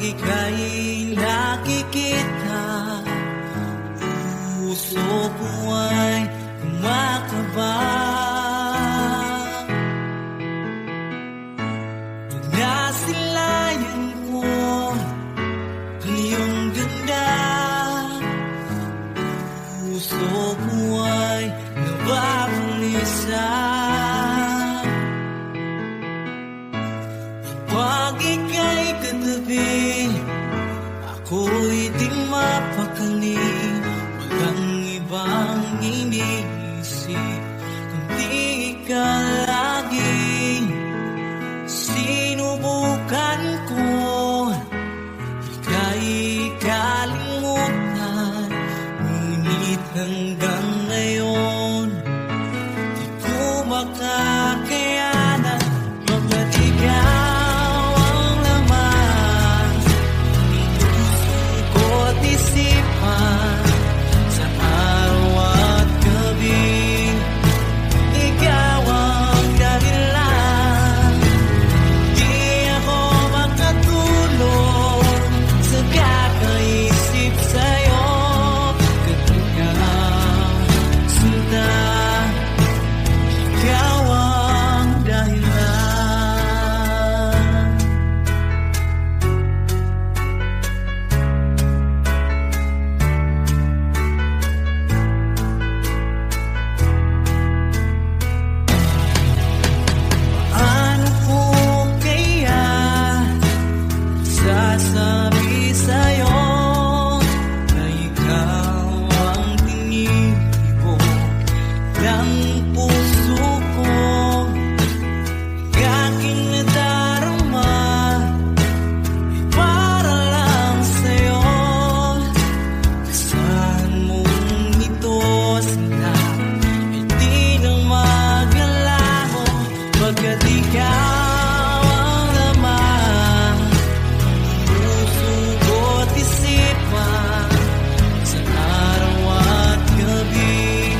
ika'y nakikita, puso ko ay kumakaba. Pag nasilayan ko ang iyong ganda, puso ko ay nababalisa. Pag ika'y katabi, ako'y di mapakali. Walang ibang iniisip kundi ikaw lagi. Sinubukan ko ika'y kalimutan, ngunit hanggang ngayon di ko makakayanan. Pagkat ikaw ang laman ng puso ko't isipan, sa araw at gabi ikaw ang dahilan. Di ako makatulog sa kakaisip sa'yo. Pagkat ikaw, sinta, ikaw ang dahilan. Paano ko kaya sasabi sa'yo na ikaw ang tinitibok ng puso ko? Aking nadarama ay para lang sa'yo. Saan mong ito, sinta, ay di na magalaho. Pagkat ikaw ang laman ng puso ko't isipan, sa araw at gabi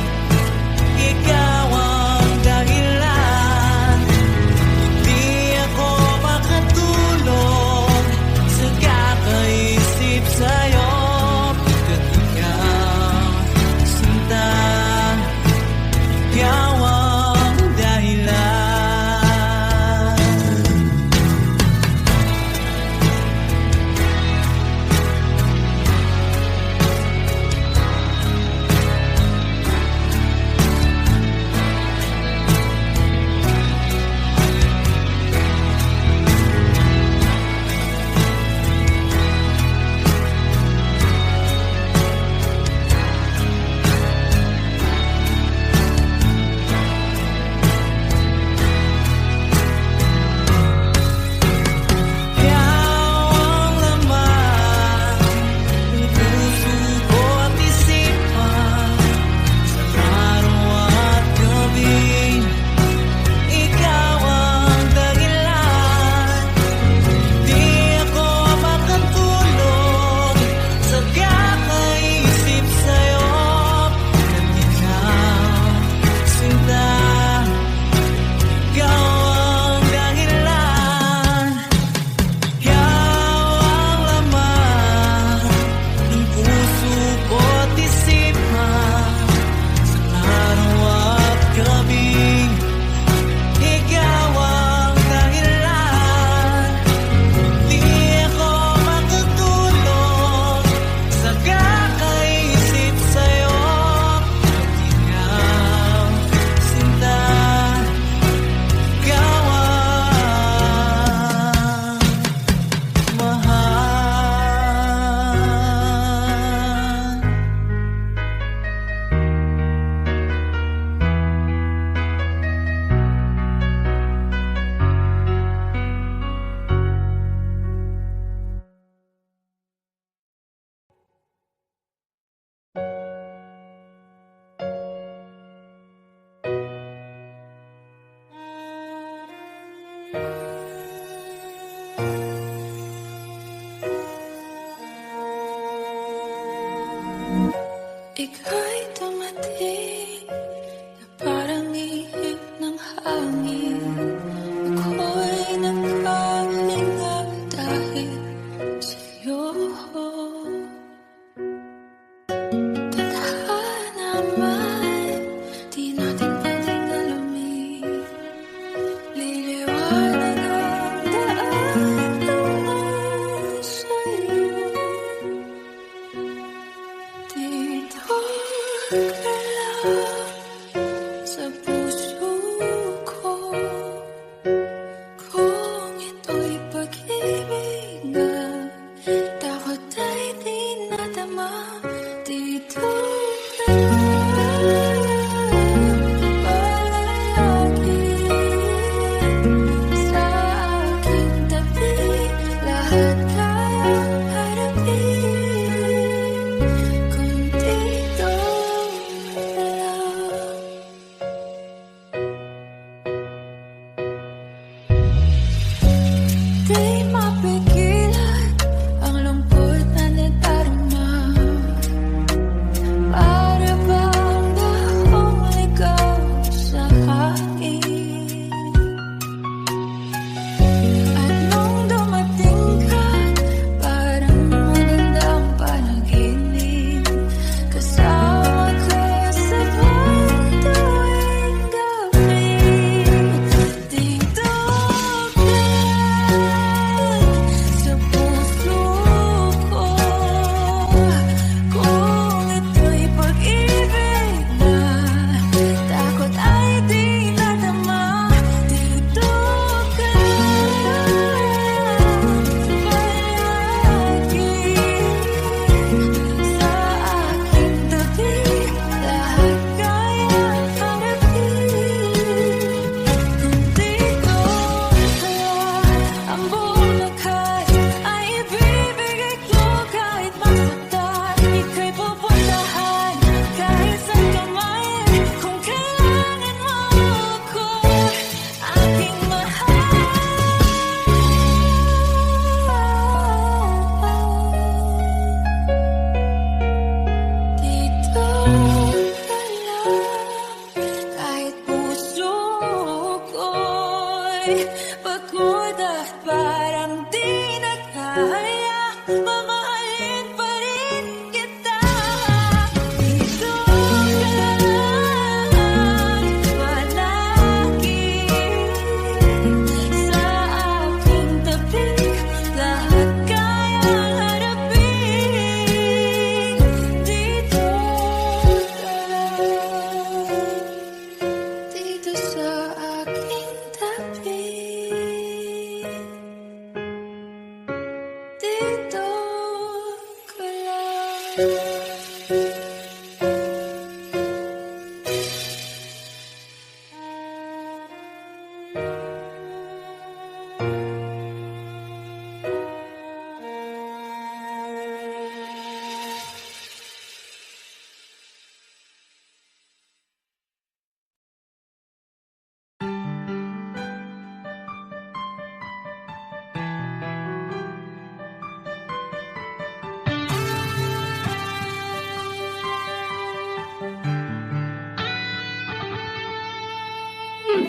ikaw ang dahilan. Di ako makatulog sa kakaisip sa'yo. Pagkat ikaw, sinta, ikaw ang dahilan. Ika'y dumating na parang ihip ng hangin. Ako'y nakahinga dahil sa ka lang sa puso ko. Kung ito'y pag-ibig na takot ay di nadama, dito ka lang palagi sa aking tabi. Lahat kayang harapin kung dito ka lang. Di mapigilan ang lungkot na nadarama. Para bang dahong ligaw sa hangin. At nung dumating ka, parang magandang panaginip. Kasama ka sa buong tuwing gabi. Dito ka sa puso ko. Kung ito'y pag-ibig na takot ay di nadama, dito ka palagi sa aking tabi. Lahat kayang harapin kung dito ka lang. Ang buong lakas ay ibibigay ko kahit masaktan. Ika'y pupuntahan kahit saan ka man. Kung kailangan mo ako, aking mahal. Dito ka lang kahit puso ko'y pagod at parang di na kaya. Mamahalin pa rin kita. Dito ka lang palagi sa aking tabi. Lahat kayang harapin. Dito ka lang. Dito sa aking tabi. Dito ka lang.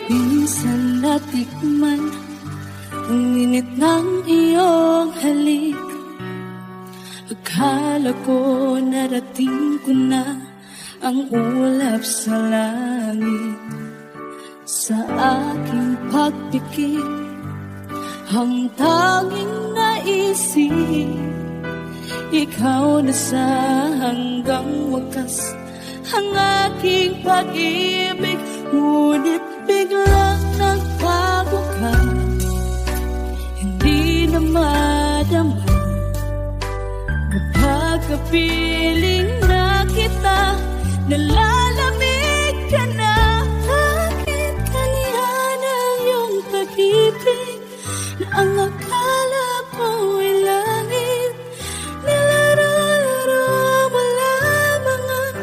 Minsan natikman ang init ng iyong halik. Akala ko narating ko na ang ulap sa langit. Sa aking pagpikit, ang tanging naisip, ikaw na sa hanggang wakas ang aking pag-ibig. Ngunit biglang nagbago ka, hindi na madama. Kapag kapiling na kita, nalalamig ka na. Bakit kanihan ang iyong pag-ibig na ang akala ko'y langit? Nilararo mo lamang ang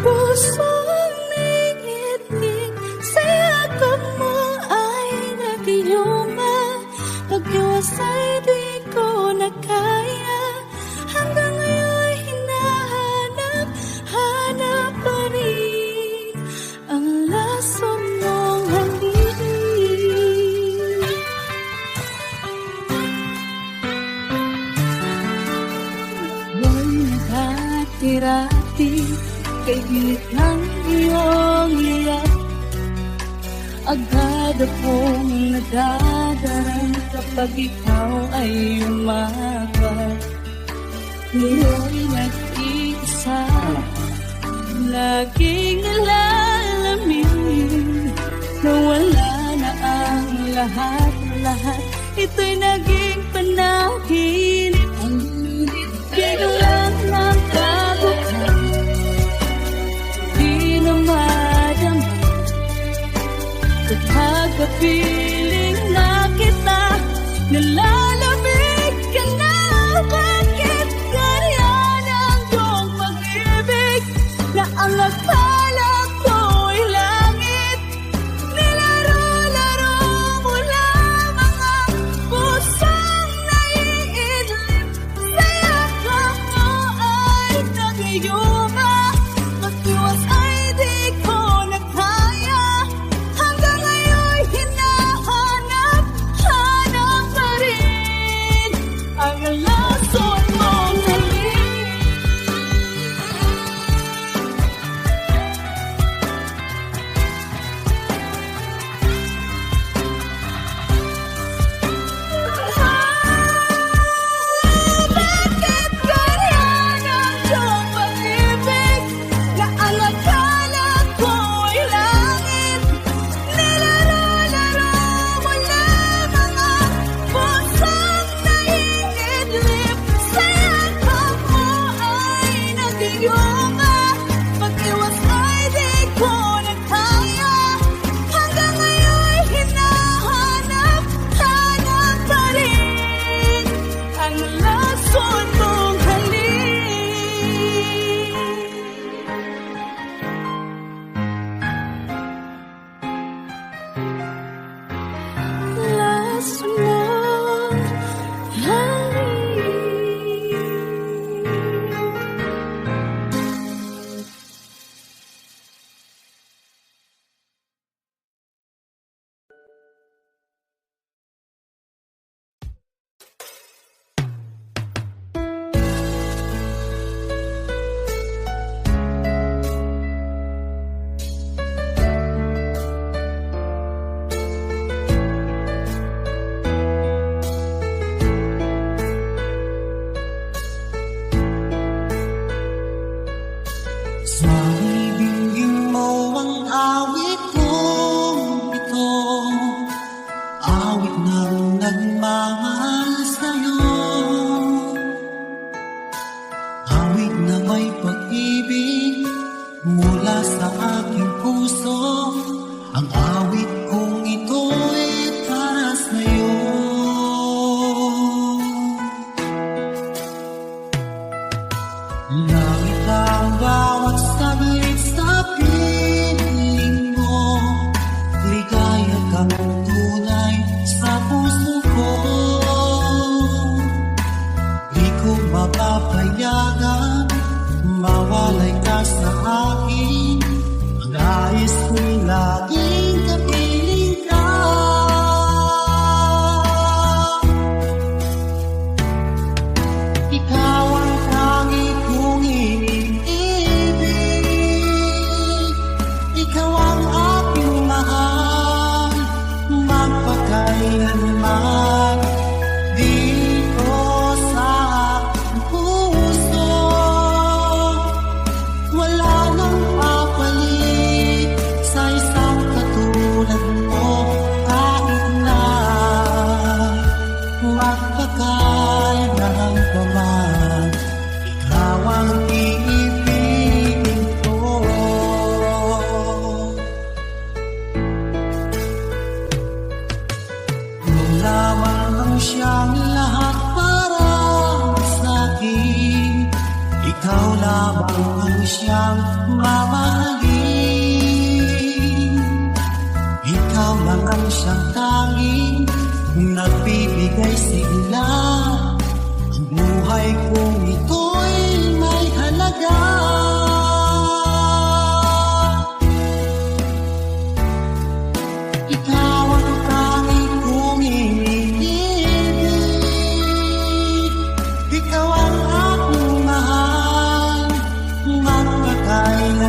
pusong naiinig. Sa yakap mo ay nag-iuma. Pag-iwas ay di ko na kaya. Hanggang ngayon hinahanap pa rin ang laso mong hangin. Huwag naghati-rati kay bilit ng iyong iyak. Agad akong nadadarang kapag ikaw ay umapat. Ngayon nag-iisa, laging nalalamin na wala na ang lahat-lahat. Ito'y naging panaginip. Biglang nagkabukan, di na madama kapag kapiling na kita. Nalalamig ka na, bakit ganyan ang iyong pag-ibig na ang akala ko'y langit? Nilaro-laro mo lamang ang pusong naiidlip. Sa yakap mo ay nagiyuma, mag-iwas ay di ko na kaya. Hanggang ngayon'y hinahanap pa rin ang lason mong halik. Bakit ganyan ang iyong pag-ibig na ang akala ko'y langit? Nilaro-laro mo lamang ang pusong naiidlip. Sa yakap mo ay nagiyuma, mag-iwas ay di ko na kaya. Hanggang ngayon'y hinahanap pa rin ang lason mong halik. Lason mong halik. Sa ibigin mo ang awit kong ito, awit ng nagmamahal sa'yo, awit na may pag-ibig mula sa aking puso. Ang awit kong ito'y para sa'yo. Langit ang bawat saglit sa piling mo, ligaya kang tunay sa puso ko. Di ko mapapayagan mawalay ka sa akin. Ang nais ko'y laging kapiling ka. Ikaw ang tanging kong iniibig. Ikaw ang aking mahal, magpakailanman. Dito sa aking puso, wala nang papalit sa isang katulad mo. Kahit na magpakailan pa man, ikaw ang iibigin ko. Ikaw lamang ang siyang lahat para sa'kin. Ikaw lamang ang siyang mamahalin. Ikaw lang ang siyang tanging nagbibigay sigla. Ang buhay kong ito'y may halaga. Ikaw ang tanging kong iniibig. Ikaw ang aking mahal, magpakailanman.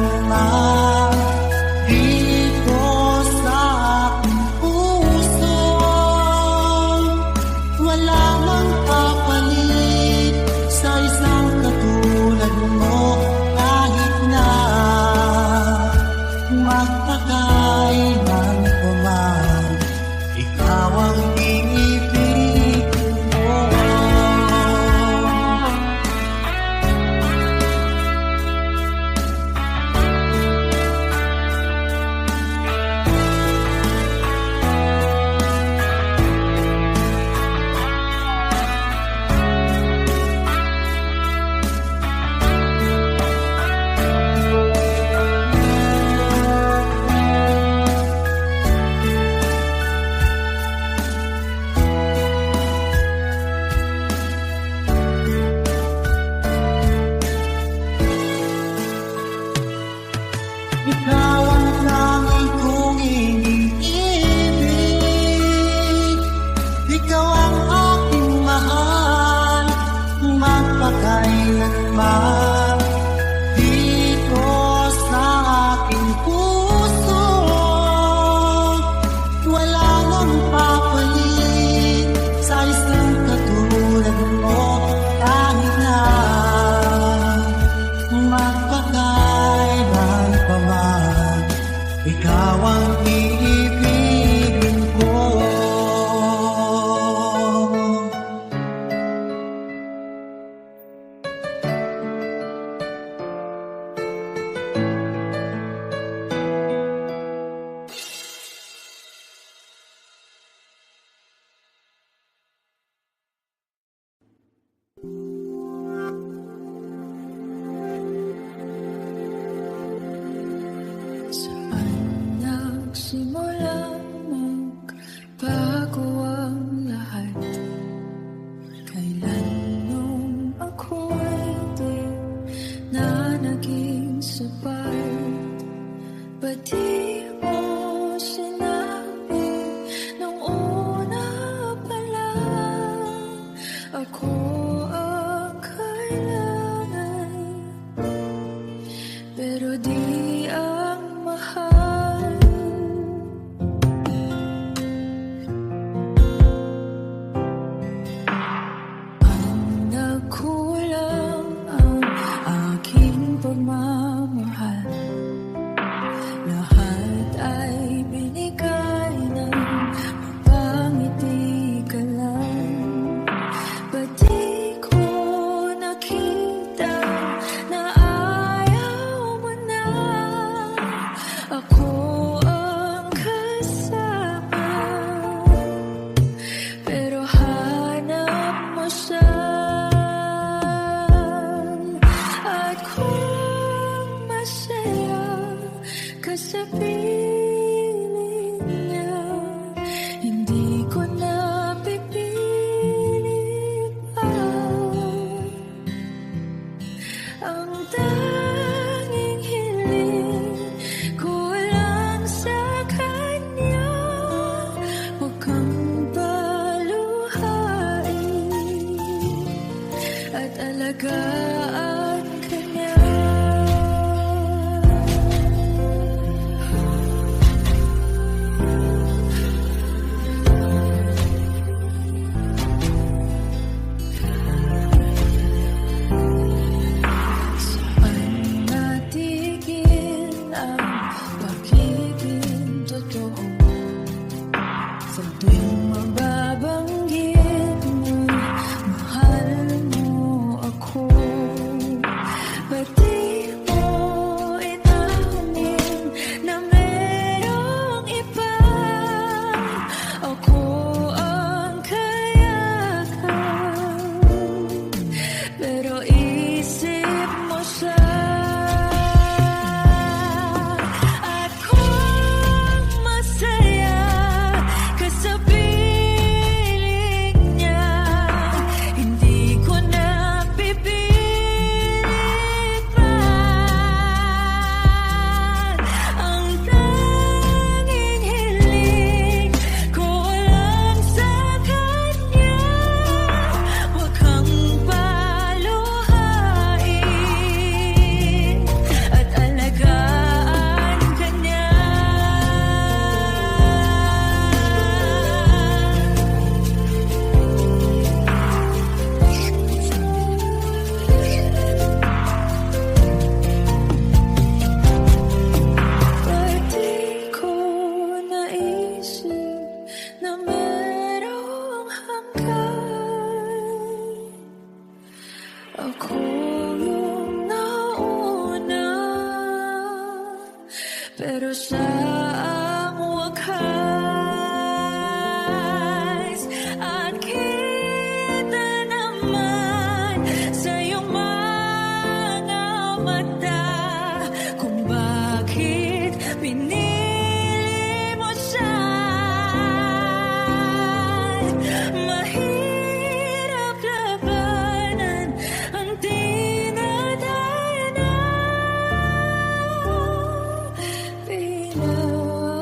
Ba't di mo sinabi nung una pa lang ako ang kailangan, pero di ang mahal? Ang nagkulang ang aking pagmamahal, lahat ay binigay ng mapangiti ka lang. Ba't di ko nakita na ayaw mo na ako ang kasama, pero hanap mo siya? At kung masaya ka sa piling niya, hindi ko na pipilit pa. Ang tanging hiling ko lang sa kanya, huwag kang paluhain at alagaan ka niya. Saan natigil ang pagiging totoo? Sa tuwing mababanggit mo, mahal mo ako. Ba't di mo inamin na merong iba? Ako ang kayakan, pero isip mo siya. At kung masaya ka sa piling niya, hindi ko na pipilit pa. Ang tanging hiling ko lang sa kanya, huwag kang paluhain at alagaan ka niya. Ba't di ko naisip na merong hanggan? Ako yung nauna, pero siya ang wakas. At kita naman sa iyong mga mata kung bakit pinili mo siya. Mahirap labanan ang dinadaanan, pinag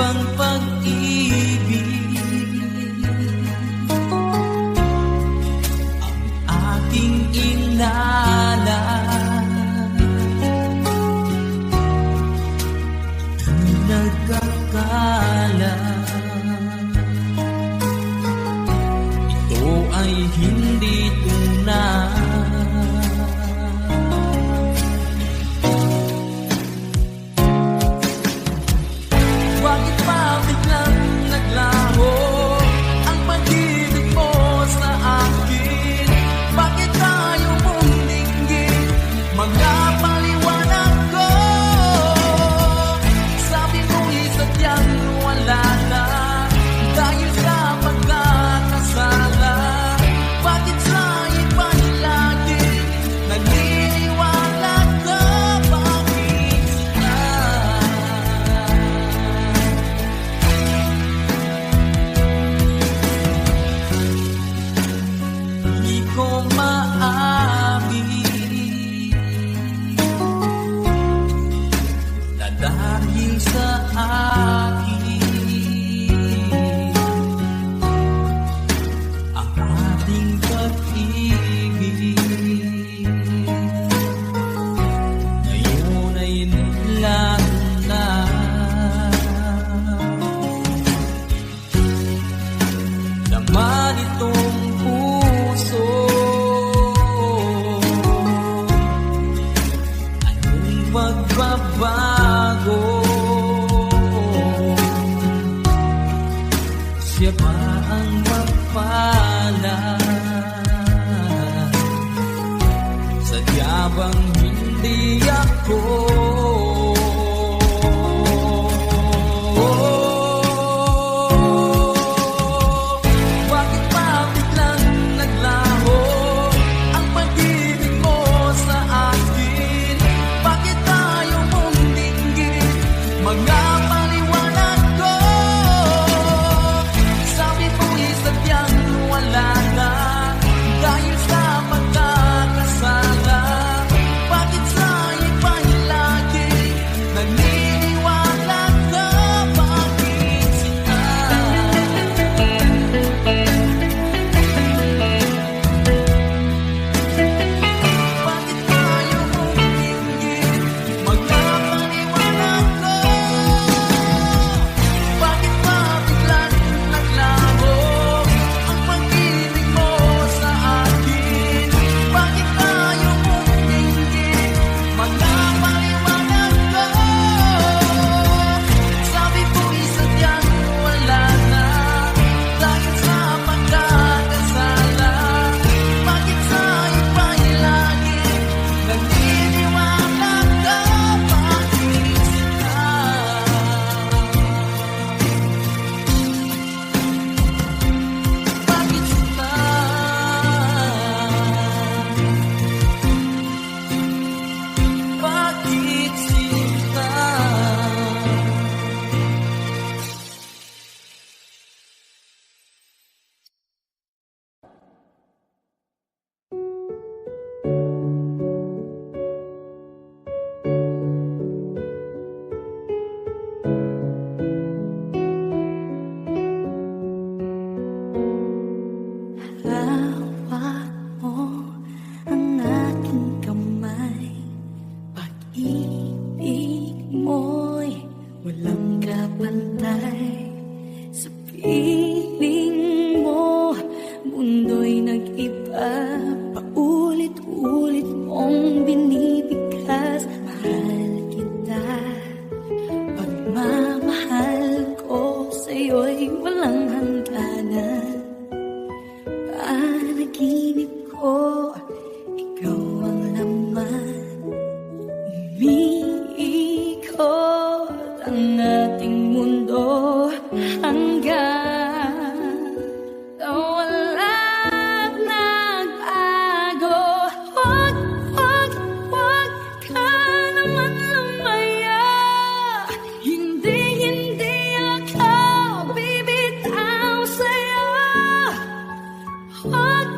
bang pag-ibig ang ating inalan? Di nagkakala ito ay hindi tunay. Bakit ba biglang naglaho ang pag-ibig mo sa akin? Bakit tayo mong dinggin mga paliwanag ko? Sabi mo'y sadyang wala na dahil sa pagkakasala. Bakit sa iba'y lagi naniniwala ka? Bakit sila? Di ko maamin na dahil sa akin ang ating pag-ibig ngayon ay nilago na. Naman itong puso anong magbabago? Siya ba ang mapala? Sadya bang hindi ako? Bakit ba biglang naglaho ang pag-ibig mo sa akin? Bakit tayo mong dinggin mga paliwanag ko? Sabi mo'y sadyang wala na dahil sa pagkakasala. Bakit sa iba'y lagi naniniwala ka? Bakit sila? Bakit tayo mong dinggin mga paliwanag ko? Bakit ba biglang naglaho ang pag-ibig mo sa akin? Bakit tayo mong dinggin mga paliwanag ko? Sabi mo'y sadyang wala na dahil sa pagkakasala. Bakit sa iba'y lagi naniniwala ka? Bakit sila? Bakit sila? Bakit sila? Hawak mo ang aking kamay. Pag-ibig mo'y walang kapantay. Sa piling mo, mundo'y nag-iba. Paulit-ulit mong binibigkas. Mahal kita. Pagmamahal ko sa'yo'y walang hangganan. Panaginip ko, ikaw ang laman. Umiikot ang ating mundo hanggang sa walang nagbago. Huwag ka naman lumaya. Hindi ako bibitaw sa'yo. Huwag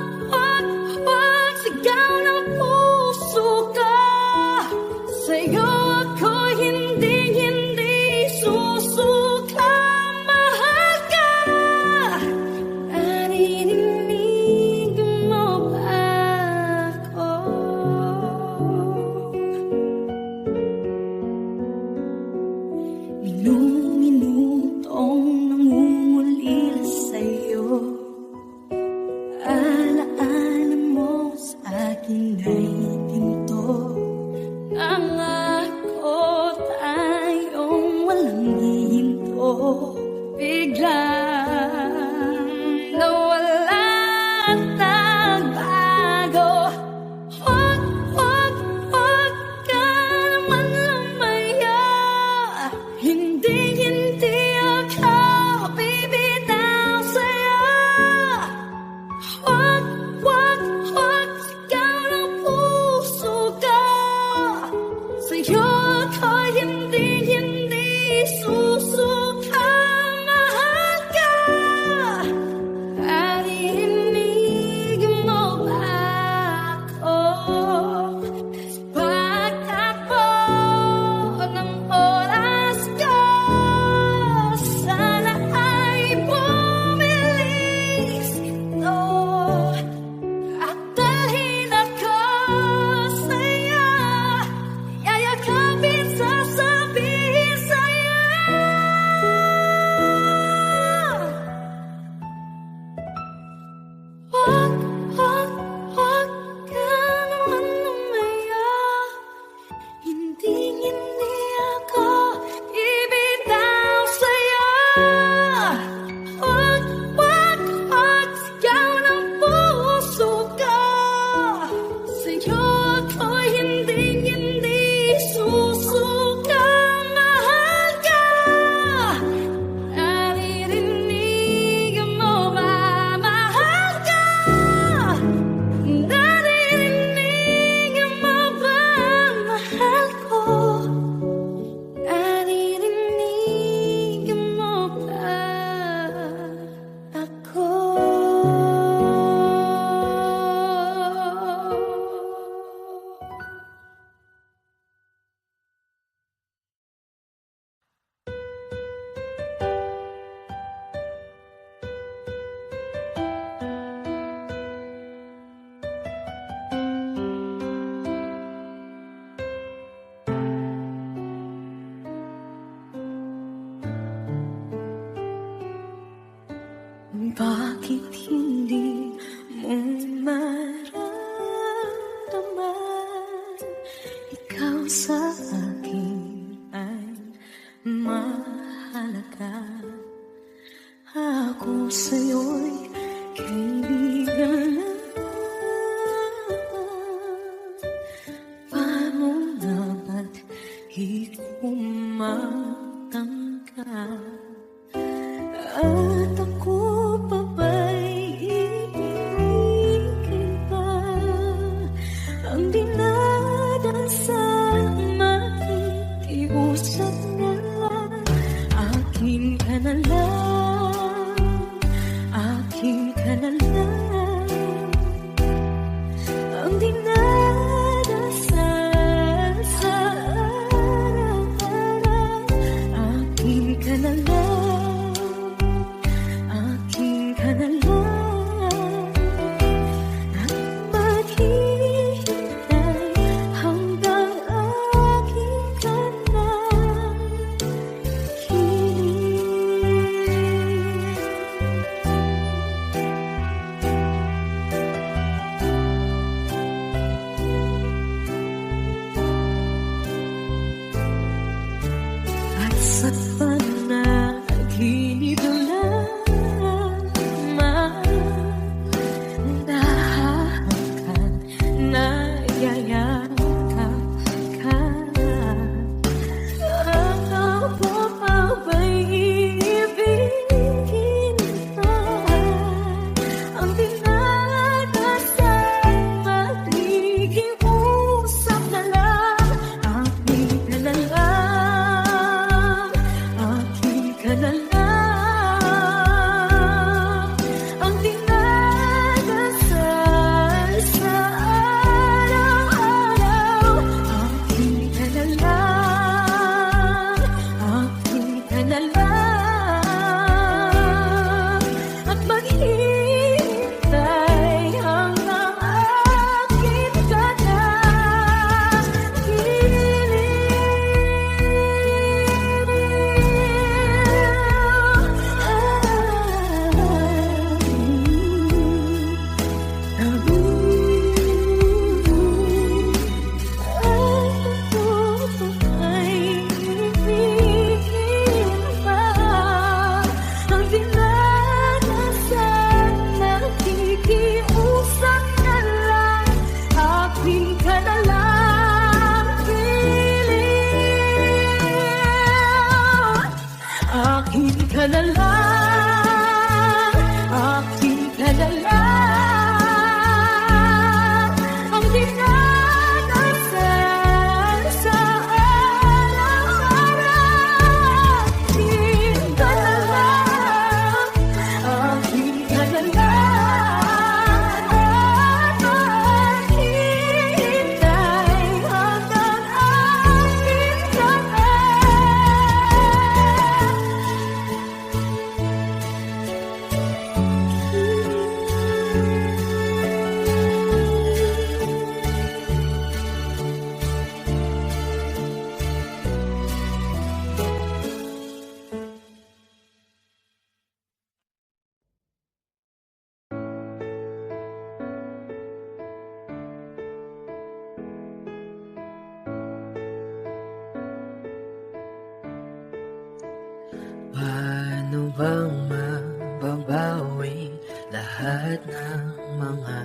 bang mababawi lahat ng mga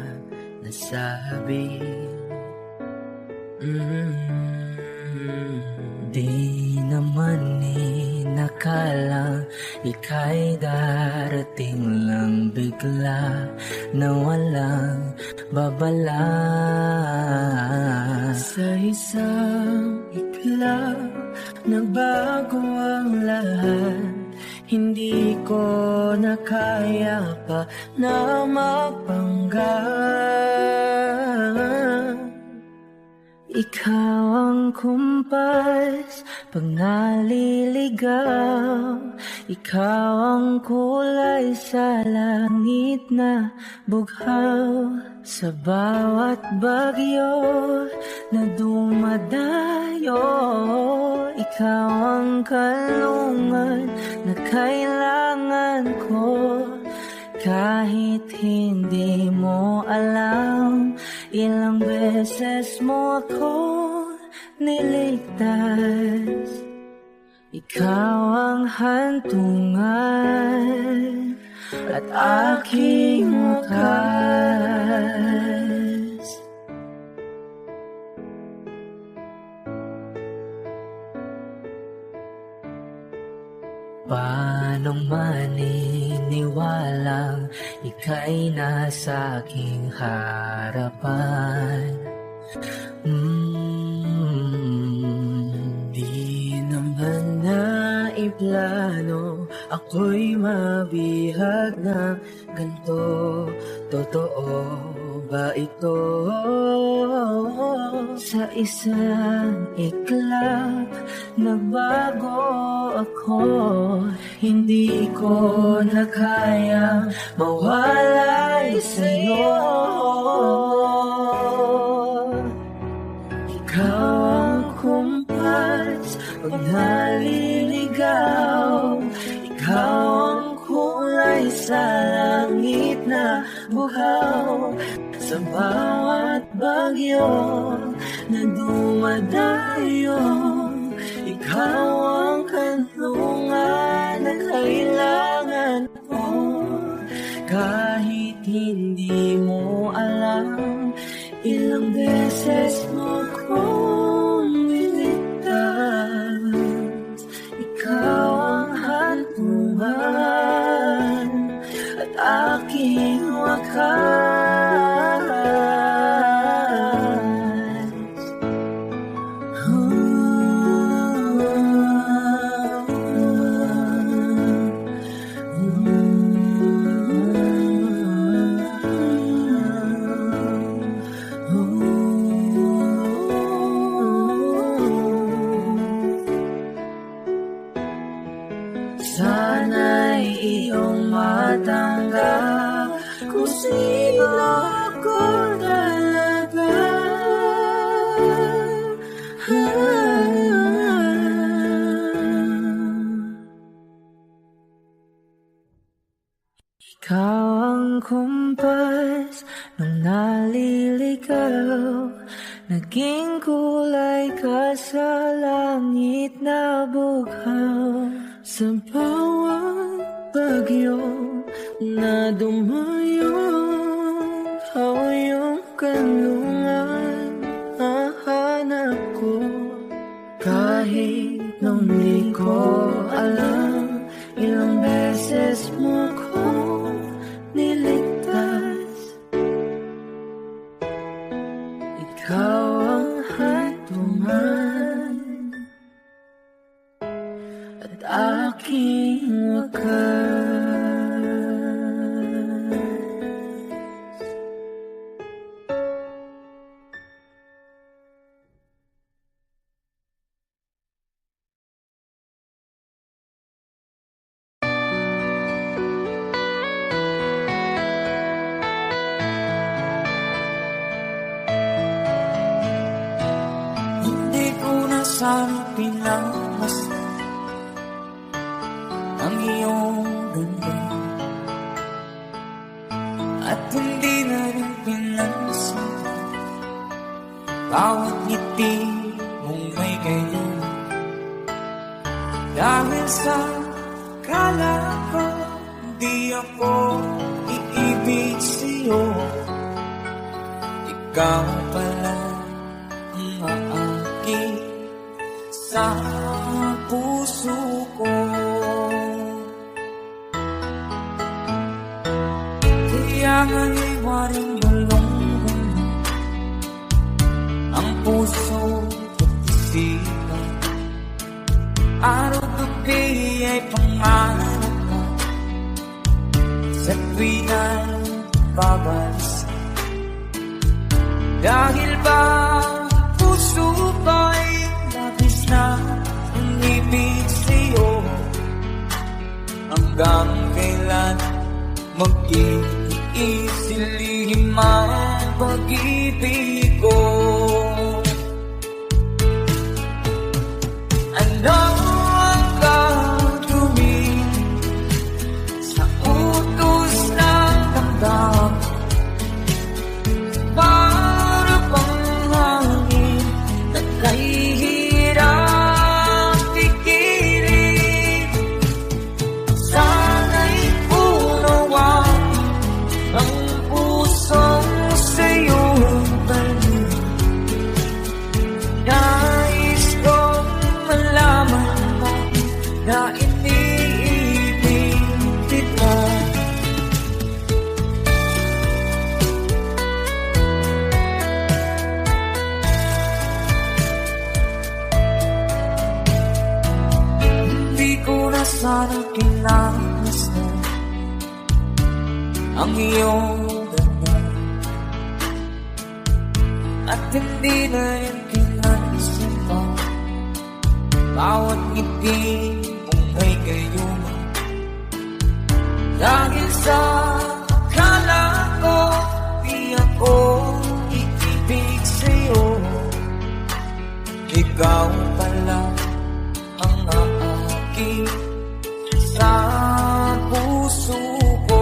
nasabi? Di naman inakalang ika'y darating lang bigla na walang babala. Sa isang iglap, nagbago ang lahat. Hindi ko na kaya pa na magpanggap. Ikaw ang kumpas pag naliligaw. Ikaw ang kulay sa langit na bughaw. Sa bawat bagyo na dumadayo, ikaw ang kalungan na kailangan ko. Kahit hindi mo alam, ilang beses mo ako niligtas. Ikaw ang hantungan at aking wakas. Paano maniniwalang ika'y nasa aking harapan? Di naman naiplano ako'y mabihag ng ganito. Totoo ba ito? Sa isang iklap, nagbago ako. Hindi ko na kayang mawalay sa'yo. Ikaw ang kumpas pag naliligaw. Ikaw ang kulay sa langit na buhaw. Sa bawat bagyo na dumadayo, ikaw ang kanlungan na kailangan ko. Kahit hindi mo alam, ilang beses mo kong niligtas. Ikaw ang hantungan at aking wakas. Sana'y iyong matanggap kung sino ako talaga. Ikaw ang kumpas nung naliligaw. Naging kulay ka sa langit na bughaw. Sa bawat bagyo na dumayo, ikaw yung kanlungan hahanap ko. Kahit nung di ko alam, ilang beses mo ko niligtas. Ikaw ang hantungan at aking wakas. Hindi ko na sana pinagmasdan ang iyong ganda, at hindi na rin pinansin bawat ngiti mong may ganyan. Dahil sa akala ko di ako iibig sa'yo. Ikaw pala ang aakit sa puso ko. Kaya nga'y waring balong ang puso at isipan. Araw-gabi ay pangarap mo sa tuwing ay babalisan. Dahil ba puso ko'y labis na umibig sa'yo? Hanggang kailan mag-iisilihim ang pag-ibig ko? Ano ang gagawin sa utos ng damdamin? Para bang hangin na kahihirap pigilan? Sana'y unawaan ang pusong sa'yo balik. Nais kong malaman mo na iniibig kita. Hindi ko na sana kinamasdan ang iyong ganda, at hindi na rin pinansin mo bawat ngiti mong may gayuma. Dahil sa akala ko di ako iibig sa'yo, ikaw pala ang aakit sa puso ko.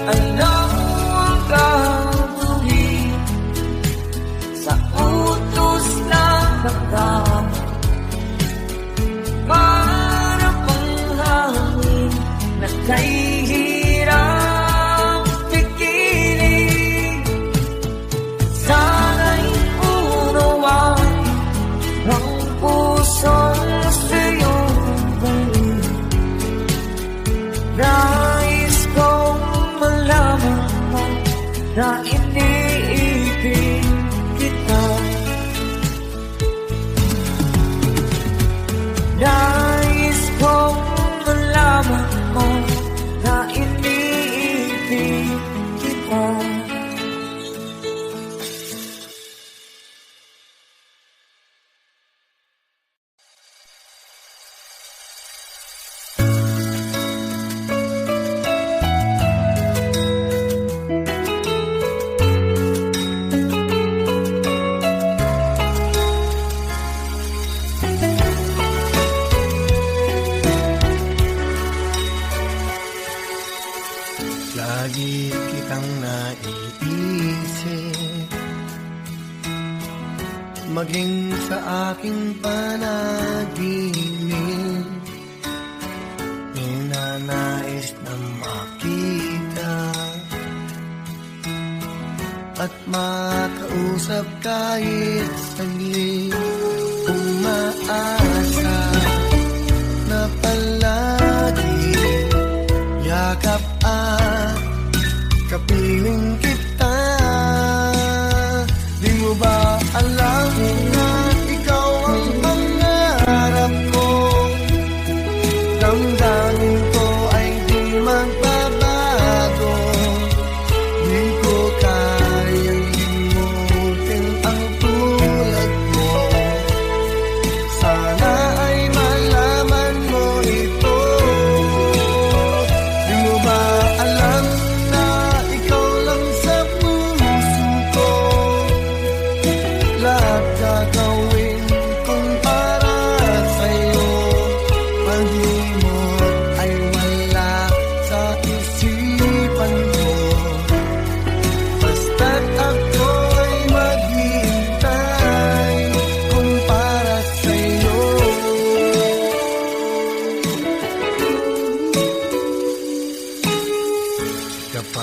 Ano ang gagawin sa utos ng damdamin? Para bang hangin na kahihirap pigilan? Sana'y unawaan ang pusong sa'yo balik. Nais kong malaman mo na iniibig kita. Nais kong malaman mo na iniibig kita. Lagi kitang naiisip, maging sa aking panaginip. Ninanais na makita at makausap kahit saglit. Umaasa na palagi yakap at kapiling kita. Di mo ba alam na ikaw ang pangarap ko? Damdamin ko ay di magbabago. Di ko kayang limutin ang tulad mo. Sana ay malaman mo ito. Di mo ba alam na ikaw lang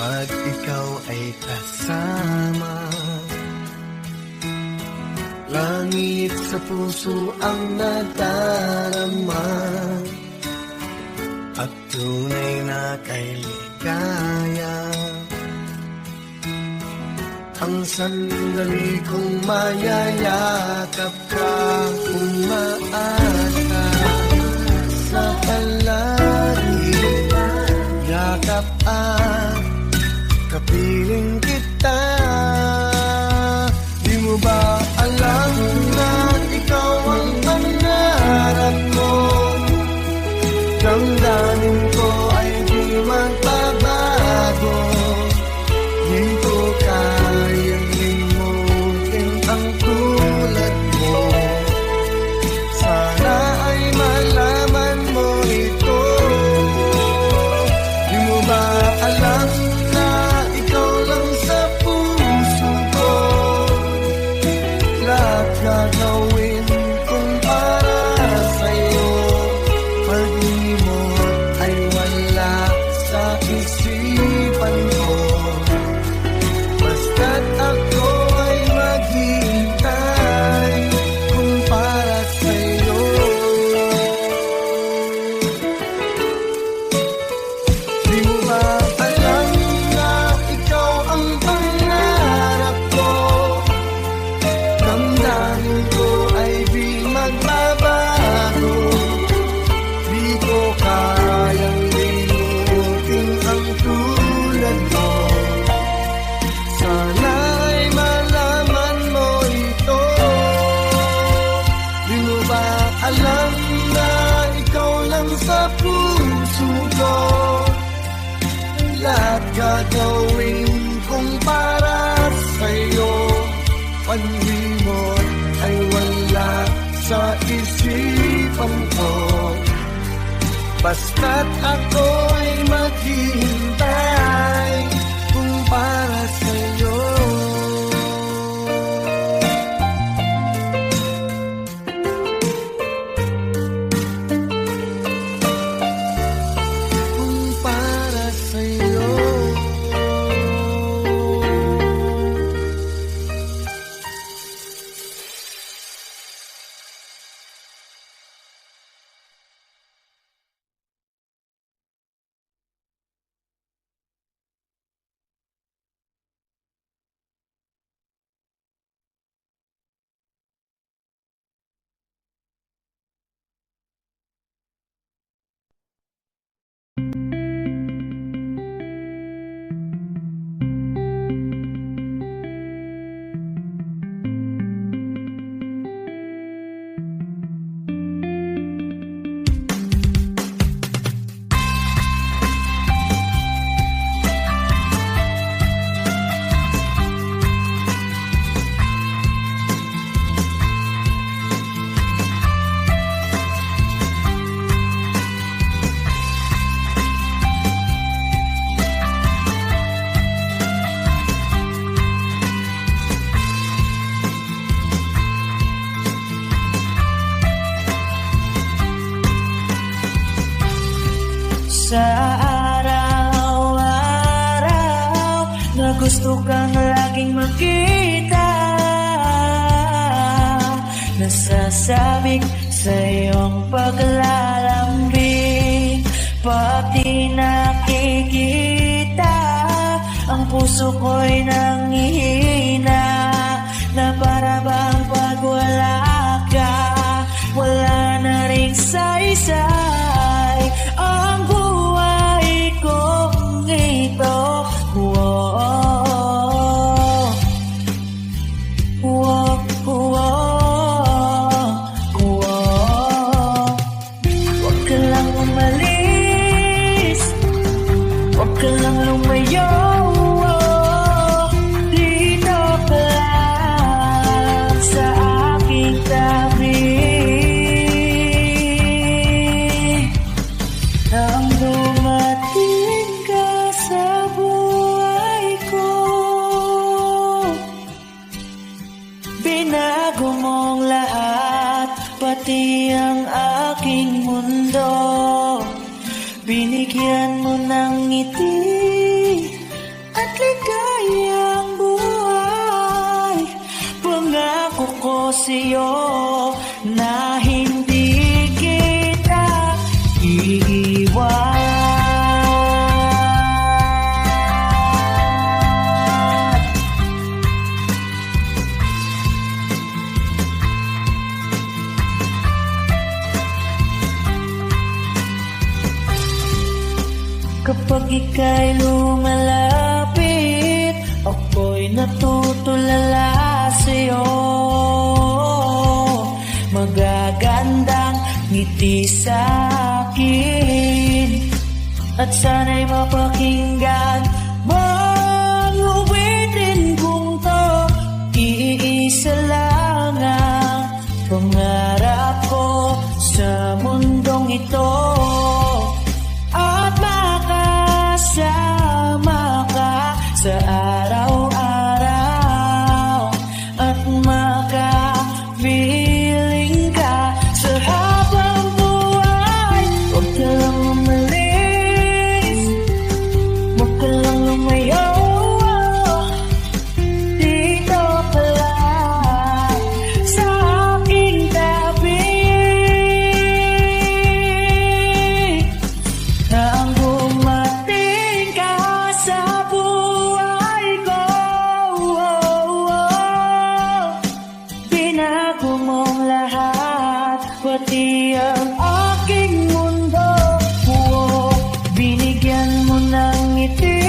pag ikaw ay kasama. Langit sa puso ang nadarama, at tunay na kay ligaya. Ang sandali kong mayayakap ka, umaasa sa palagi. Yakap at kapiling kita. Di mo ba alam na ikaw ang pangarap ko? Damdamin ko ay di magbabago. Di ko kayang limutin ang tulad mo. Sana ay malaman mo ito. Di mo ba alam na ikaw lang sa puso ko? Lahat gagawin kung para sa'yo. Pag-imot ay wala sa isipan ko. Basta't ako ay maghihintay kung para sa'yo. Di mo ba alam na ikaw ang pangarap ko? Damdamin ko ay di magbabago. Di ko kayang limutin ang tulad mo. Sana ay malaman mo ito. Di mo ba alam na ikaw lang sa puso ko? Lahat gagawin kung para sa'yo. Pag-imot ay wala sa isipan ko. Basta't ako ay maghihintay kung para sa'yo. Kung para sa'yo. Sa araw-araw na gusto kang laging makita, nasasabik sa iyong paglalambing. Pati nakikita, ang puso ko'y nangihina, na para bang pag wala ka, wala na rin saysay ang buhay kong ito. Whoa, whoa, whoa, whoa. Huwag ka lang umalis, huwag ka lang lumayo. Dito ka lang sa aking tabi. Nang dumating ka sa buhay ko, binago mong lahat, pati ang aking mundo. Binigyan mo ng ngiti sa'yo na hindi kita iiwan. Kapag ika'y lumalapit, ako'y natutulala sa'yo. Magagandang ngiti sa'kin at sana'y mapakinggan mong uwitin kong to. Iisa lang ang pangarap ko sa mundong ito, at makasama ka sa araw-araw, at makapiling ka sa habang buhay. Huwag ka lang umalis, huwag ka lang lumayo, dito ka lang sa aking tabi. Nang dumating ka sa buhay ko, binago mong lahat, pati ang aking mundo. Binigyan mo ng ngiti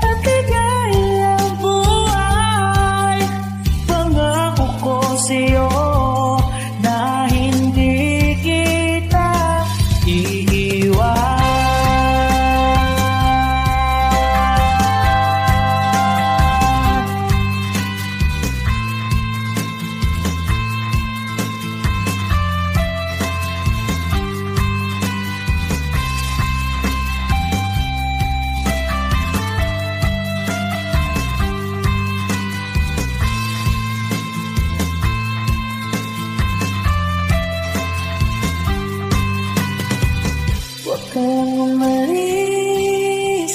at ligayang buhay. Pangako ko sa'yo na hindi kita iiwan. Huwag ka lang umalis,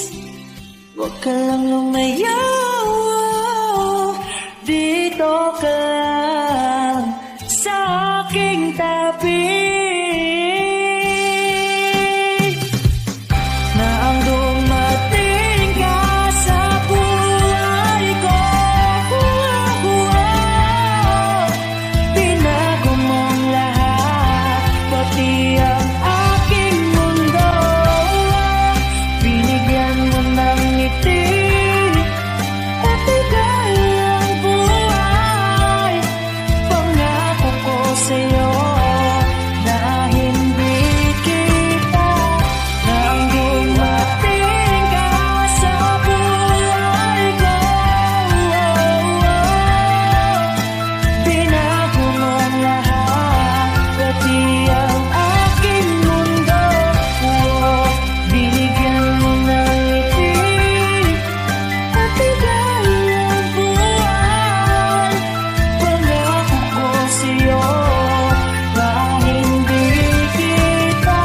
huwag ka lang lumayo, dito ka lang sa aking tabi. Nang dumating ka sa buhay ko, binago mong lahat, pati ang aking mundo. Binigyan mo ng ngiti at ligayang buhay. Pangako ko sa'yo na hindi kita. Nang dumating ka sa buhay ko, binago mong lahat, pati ang aking mundo. Binigyan mo ng ngiti at ligayang buhay. Pangako ko sa'yo na hindi kita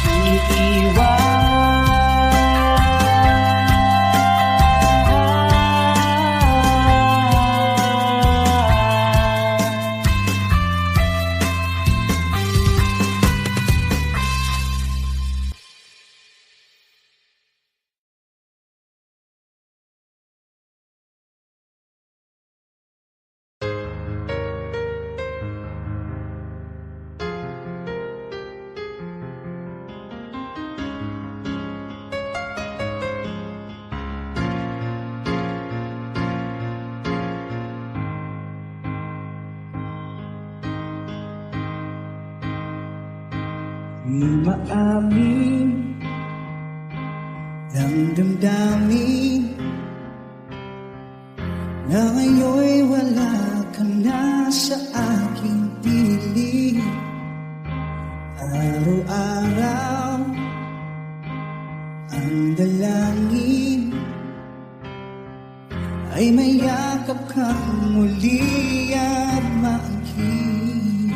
iiwan. Di maamin ng damdamin na ngayon'y wala ka na sa aking piling. Araw-araw ang dalangin ay mayakap kang muli at maangkin.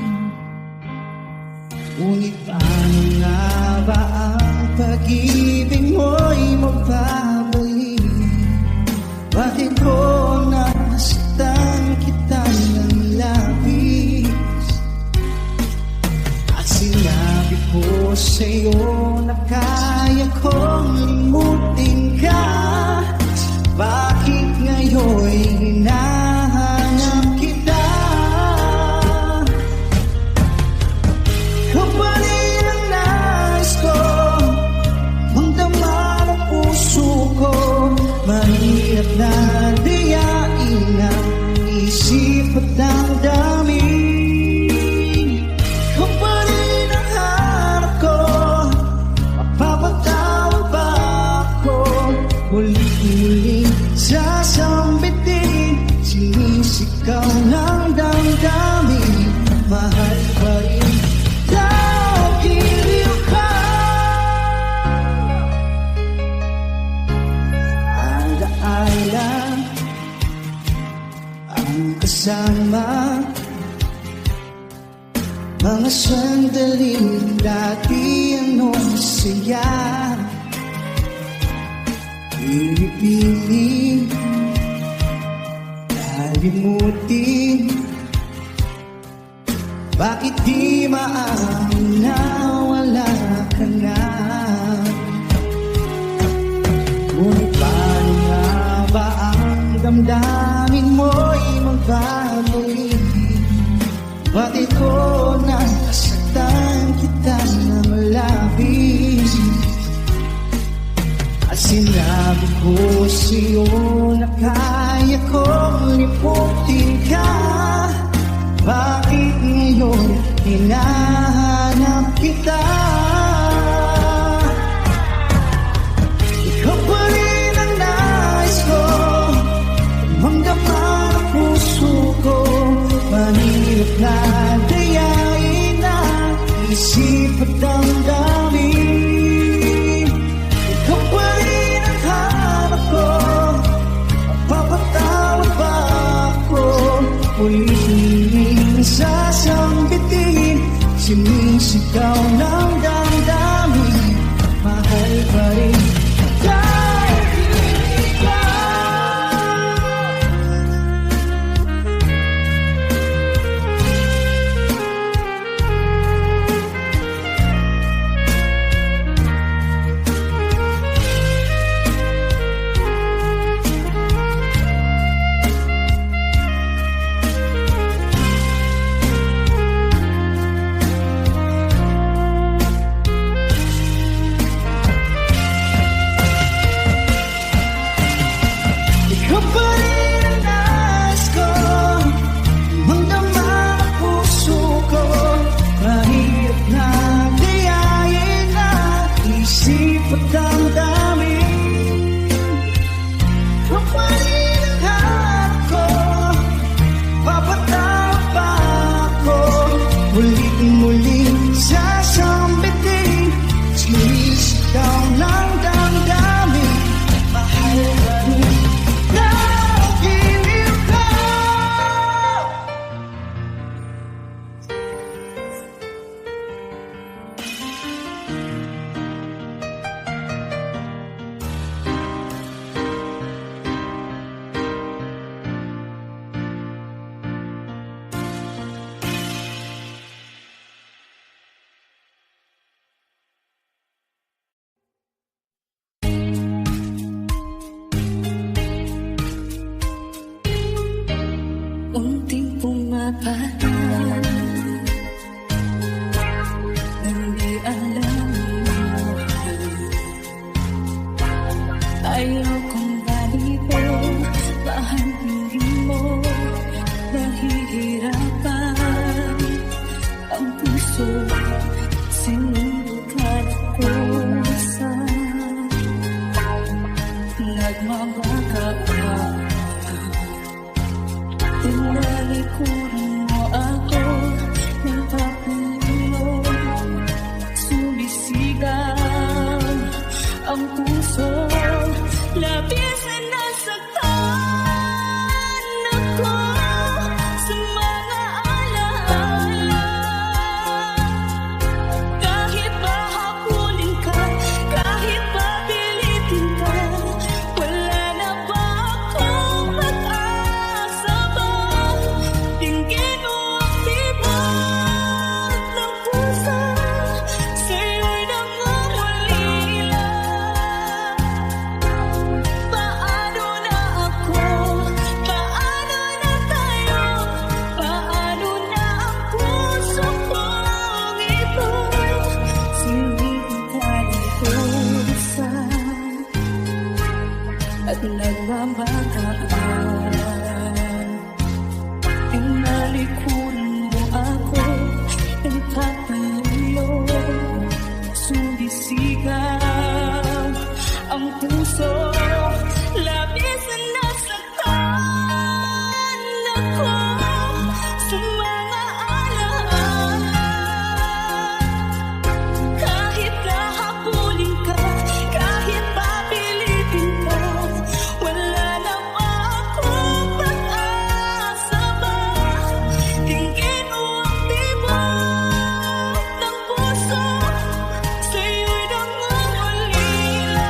Ngunit paano nga ba ang pag-ibig mo'y magbabalik? Bakit ko nasaktan kita ng lahat? sa'yo na kaya kong limutin ka. Bakit ngayon'y hinahanap kita? Kapalit ang nais ko, magdama ng puso ko. Mahirap na dayain ang isip at damdamin. Kapalit ang harap ko, mapapatawag ba ako? Muli-muling sasambitin, sinisigaw ng damdamin. Mahal pa rin daw giliw ka. Alaala ang kasama, mga sandaling dati anong saya. Pinipiling kalimutin, bakit di maamin na wala ka na? Ngunit paano nga ba ang damdamin mo'y magbabalik? Bakit ko nasaktan kita ng labis? At sinabi ko sa'yo na kaya kong limutin ka. Bakit ngayon hinahanap kita? Ikaw pa rin ang nais ko, magdama ng puso ko. Mahirap na dayain ang isip at damdamin. Ikaw pa rin ang hanap ko, mapapatawad ba ako? Ulit-ulit sasambitin, sinisigaw ng damdamin. Mahal pa rin dahil ikaw. Ikaw pa rin ang nais ko, magdama ng puso ko. Mahirap na dayain ang isip at damdamin. Ikaw pa rin ang hanap ko, papatawag pa ako. Muling-muling sasambitin, sinisigaw ng damdamin. Mahal pa rin daw giliw ka. Unting pumapaan nang di alam mo. Ayaw kong balibo, pahanapin mo. Nahihirapan ang puso, sinubukan ko sa nagmamaka ka. Tinalikuran mo ako ng papulo, sumisigaw ang puso, labis na nasaktan ako sa mga alaala. Kahit ba habulin ka, kahit ba pilitin ka, wala na ba akong pag-asa ba? Tingin mo ang tibok ng puso, sa'yo'y nagmamataan. Tinalikuran mo ako, nagtatayo, sumisigaw ang puso, labis na nasaktan ako sa mga alaala. Kahit nahabulin ka, kahit papilitin ka, wala na akong pag-asa ba? Tingin mo ang tibok ng puso, sa'yo'y nangungulila.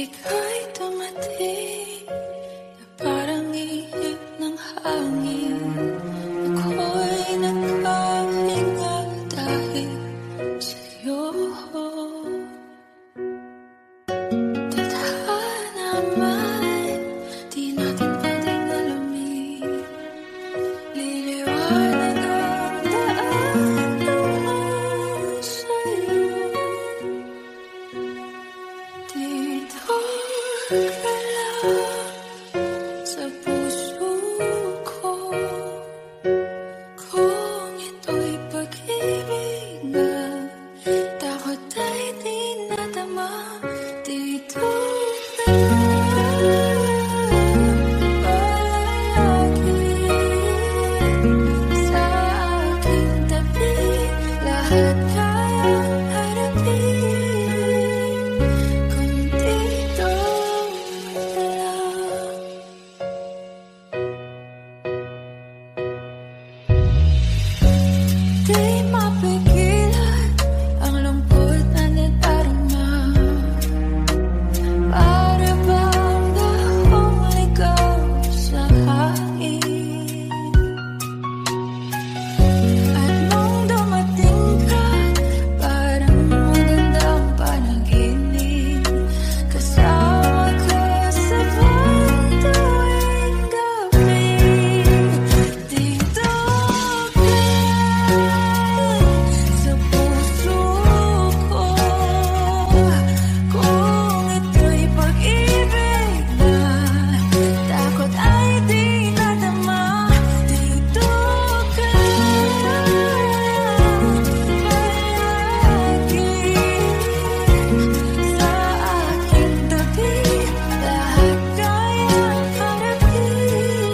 ika'y dumating na parang ihip ng hangin. Ako'y nakahinga dahil sa'yo. Tadhana man, di natin pwedeng alamin. Liliwanag ang daan tungo sa'yo. Dito ka lang sa puso ko. Kung ito'y pag-ibig na takot ay di nadama. Dito ka lang palagi sa aking tabi. Lahat kayang harapin kung dito ka lang. Di mapigilan ang lungkot na nadarama. Para bang dahong ligaw sa hangin. At nung dumating ka, parang magandang panaginip. Kasama ka sa buong tuwing gabi. Dito ka sa puso ko. Kung ito'y pag-ibig na takot ay di nadama. Dito ka palagi sa aking tabi. Lahat kayang harapin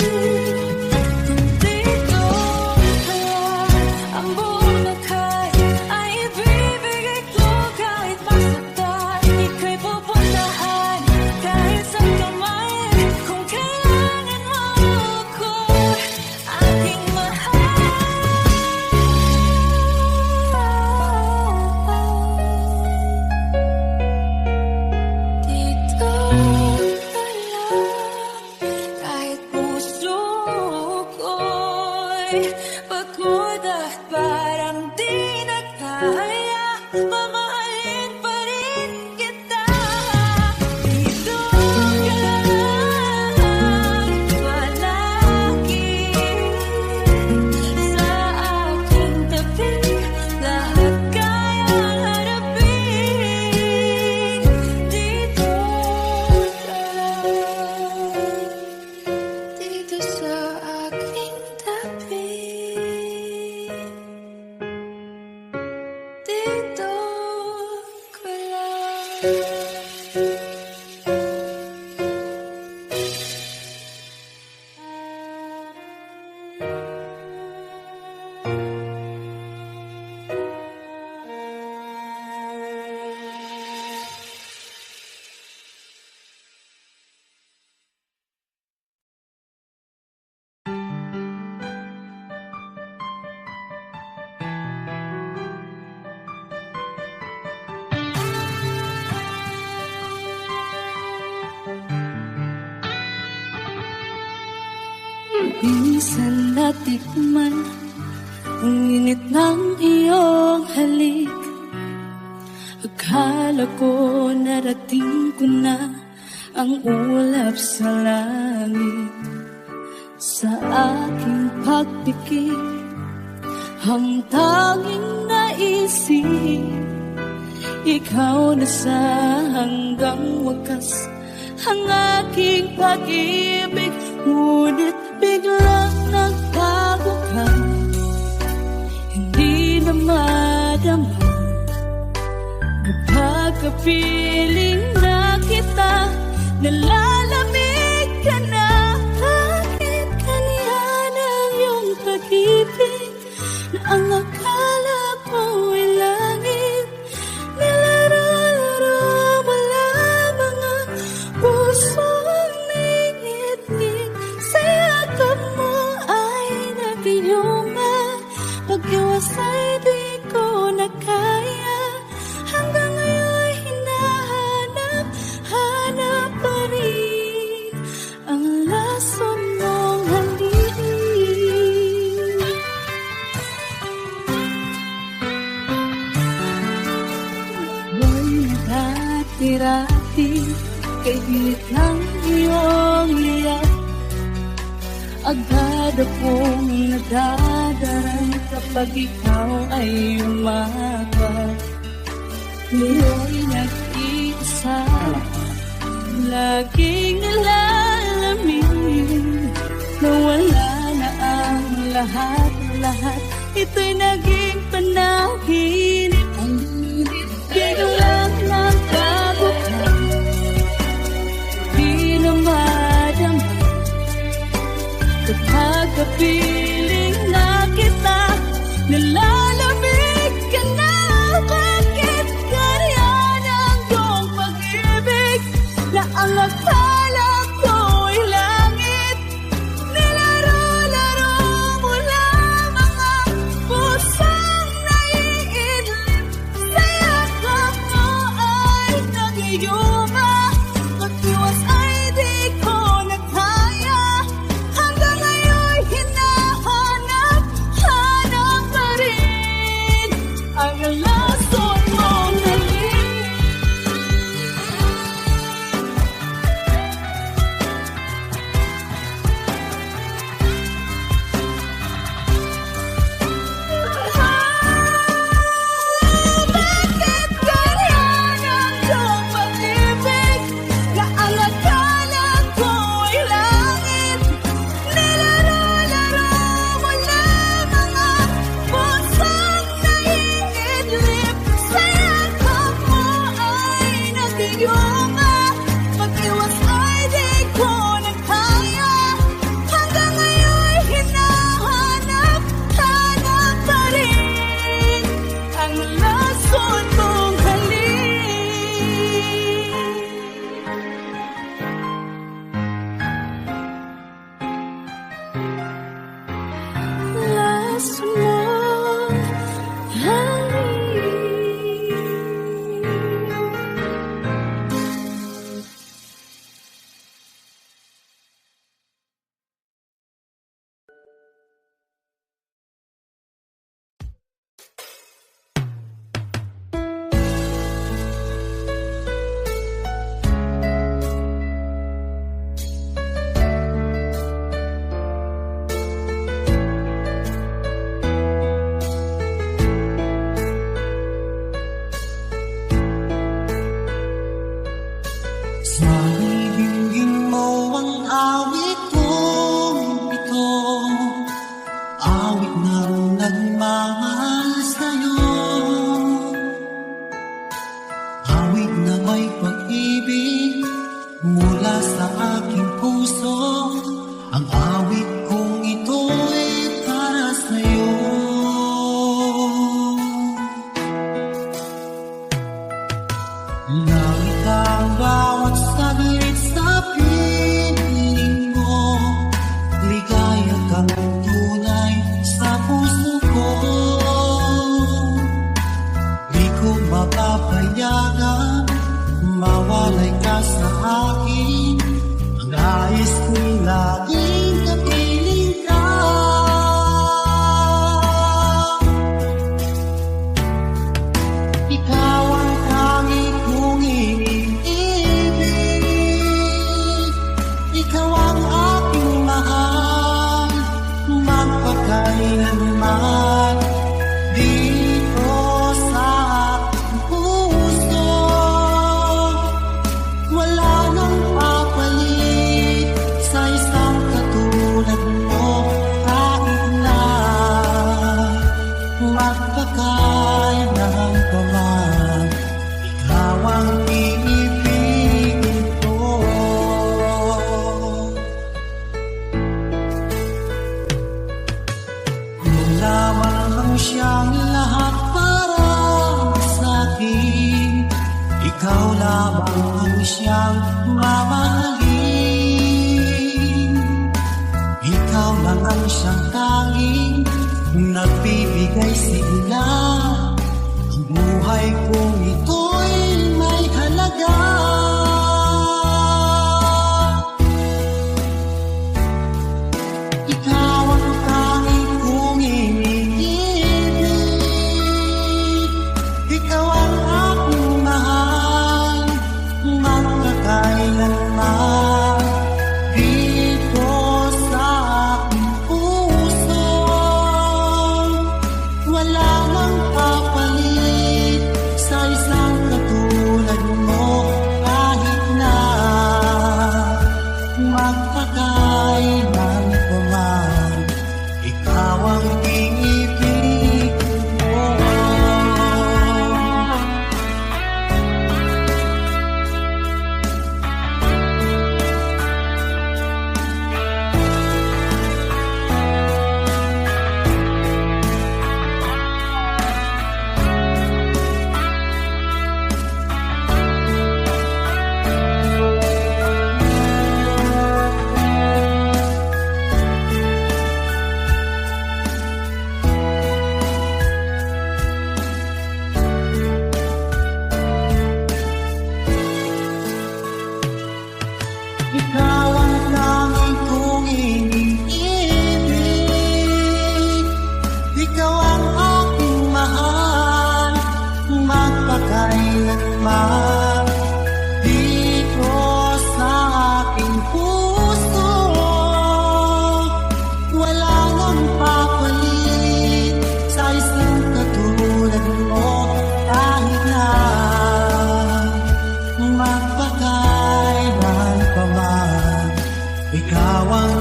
kung dito ka lang. Ang buong lakay ay ibibigay ko kahit masaktan. Ika'y pupuntahan kahit saan ka man. Kung kailangan mo ako, aking mahal. Dito ka lang kahit puso ko'y pagod at parang di na kaya. Mamahalin pa rin kita. Dito ka lang palagi sa aking tabi. Lahat kayang harapin. Dito ka lang. Dito sa aking tabi. Dito ka lang. Minsan natikman ang init ng iyong halik. Akala ko narating ko na ang ulap sa langit. Sa aking pagpikit, ang tanging naisip, ikaw na sa hanggang wakas ang aking pag-ibig. Ngunit biglang nagtago ka, hindi na madama. Kapag kapiling na kita, nalalamig ka na. Bakit kaniyan ang iyong pag-ibig na ang akala ko ay langit? Nilaro-laro mo lamang ang pusong ningit-ngit. Sa yakap mo ay nag-iuma. Pag-iwas ay di ko na kaya. Hanggang ngayon hinahanap hati-hati kay hilit ng iyong iyak. Agad akong nadadarang kapag ikaw ay umapak. Ngayon nag-iisa, laging nalalamin na wala na ang lahat-lahat. Ito'y naging panaginip. Biglang nagkabukan, di na madama. Kapag kapiling na kita, nalalamig ka na. Bakit kaya ng iyong pag-ibig na ang akala ko'y langit? Nilaro-laro mo lamang ang pusong naiidlip. Sa yakap mo ay nag-iuma. Pag-iwas ay di ko na kaya. Hanggang ngayon hinahanap-hanap pa rin ang lason mong halik. Bakit ganyan ang iyong pag-ibig na ang akala ko'y langit? Nilaro-laro mo lamang ang pusong naiidlip. Sa yakap mo ay nag-iuma. Pag-iwas ay di ko na kaya. Hanggang ngayon hinahanap-hanap pa rin ang lason mong halik. Lason mong halik. Sa ibigin mo ang awit kong ito, awit ng nagmamahal sa'yo, awit na may pag-ibig mula sa aking puso. Ang awit kong ito'y para sa'yo. Langit ang bawat saglit sa piling mo, ligaya kang tunay sa puso ko. Di ko mapapayagan mawalay ka sa akin. Ang nais ko'y laging kapiling ka. Ikaw ang tanging kong iniibig. Ikaw ang aking mahal, magpakailanman. Dito sa aking puso, wala nang papalit sa isang katulad mo. Kahit na magpakailan pa man, ikaw ang iibigin ko. Kung lamang ang siyang lahat para sa'kin, ikaw lamang ang siyang mamahalin. Ikaw lang ang siyang tanging nagbibigay sigla. Ang buhay kong ito'y may halaga. Ikaw ang tanging kong iniibig. Ikaw ang aking mahal, tama dito sa aking puso. Wala nang papalit sa isang katulad mo, kahit na magpakailan pa man, ikaw ang